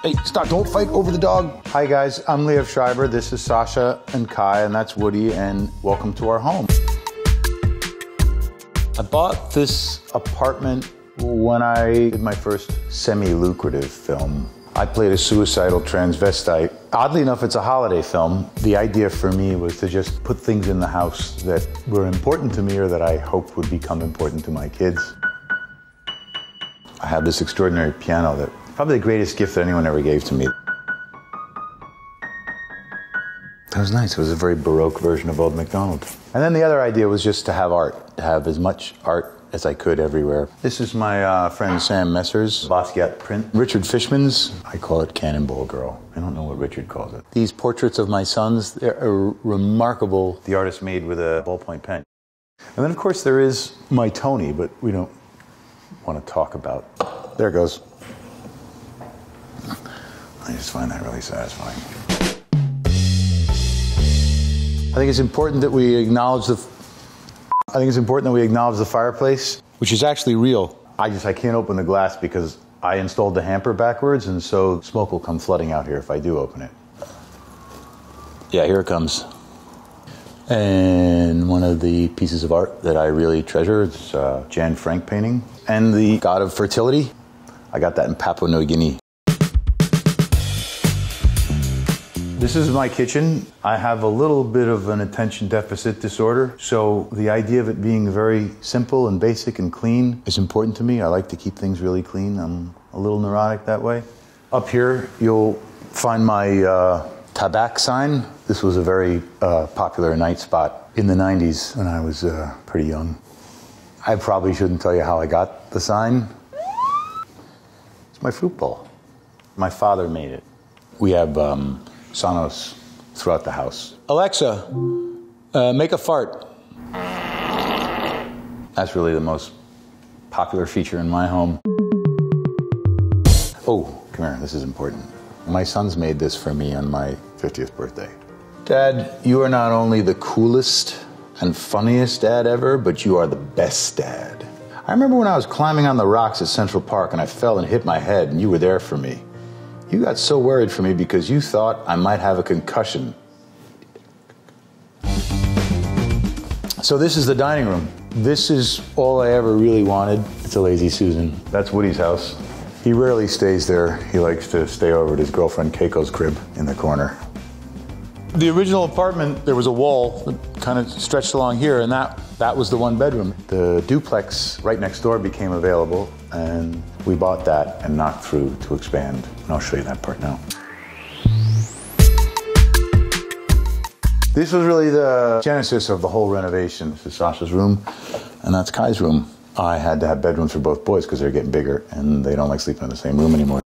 Hey, stop, don't fight over the dog. Hi guys, I'm Liev Schreiber. This is Sasha and Kai, and that's Woody, and welcome to our home. I bought this apartment when I did my first semi-lucrative film. I played a suicidal transvestite. Oddly enough, it's a holiday film. The idea for me was to just put things in the house that were important to me or that I hoped would become important to my kids. I have this extraordinary piano that probably the greatest gift that anyone ever gave to me. That was nice. It was a very Baroque version of Old MacDonald. And then the other idea was just to have art, to have as much art as I could everywhere. This is my friend Sam Messer's Basquiat print. Richard Fishman's, I call it Cannonball Girl. I don't know what Richard calls it. These portraits of my sons, they're remarkable. The artist made with a ballpoint pen. And then of course there is my Tony, but we don't want to talk about. There it goes. I just find that really satisfying. I think it's important that we acknowledge the fireplace, which is actually real. I can't open the glass because I installed the hamper backwards, and so smoke will come flooding out here if I do open it. Yeah, here it comes. And one of the pieces of art that I really treasure is Jan Frank painting. And the God of Fertility. I got that in Papua New Guinea. This is my kitchen. I have a little bit of an attention deficit disorder, so the idea of it being very simple and basic and clean is important to me. I like to keep things really clean. I'm a little neurotic that way. Up here, you'll find my Tabac sign. This was a very popular night spot in the 90s when I was pretty young. I probably shouldn't tell you how I got the sign. It's my fruit bowl. My father made it. We have Sonos throughout the house. Alexa, make a fart. That's really the most popular feature in my home. Oh, come here, this is important. My sons made this for me on my 50th birthday. Dad, you are not only the coolest and funniest dad ever, but you are the best dad. I remember when I was climbing on the rocks at Central Park and I fell and hit my head and you were there for me. You got so worried for me because you thought I might have a concussion. So this is the dining room. This is all I ever really wanted. It's a Lazy Susan. That's Woody's house. He rarely stays there. He likes to stay over at his girlfriend Keiko's crib in the corner. The original apartment, there was a wall that kind of stretched along here, and that was the one bedroom. The duplex right next door became available, and we bought that and knocked through to expand. And I'll show you that part now. This was really the genesis of the whole renovation. This is Sasha's room, and that's Kai's room. I had to have bedrooms for both boys because they're getting bigger, and they don't like sleeping in the same room anymore.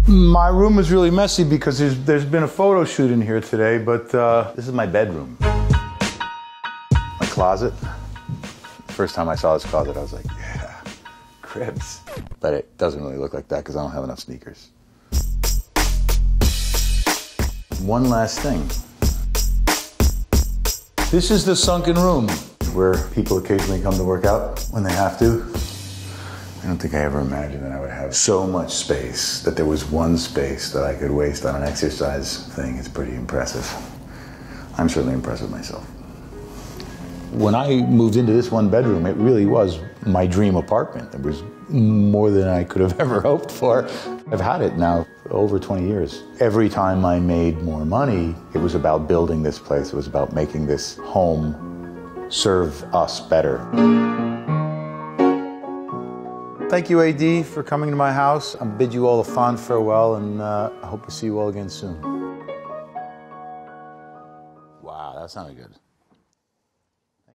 My room is really messy because there's been a photo shoot in here today, but this is my bedroom. My closet. The first time I saw this closet, I was like, yeah, cribs. But it doesn't really look like that because I don't have enough sneakers. One last thing. This is the Sunken Room, where people occasionally come to work out when they have to. I don't think I ever imagined that I would have so much space, that there was one space that I could waste on an exercise thing. It's pretty impressive. I'm certainly impressed with myself. When I moved into this one bedroom, it really was my dream apartment. It was more than I could have ever hoped for. I've had it now for over 20 years. Every time I made more money, it was about building this place. It was about making this home serve us better. Thank you, AD, for coming to my house. I bid you all a fond farewell, and I hope to see you all again soon. Wow, that sounded good.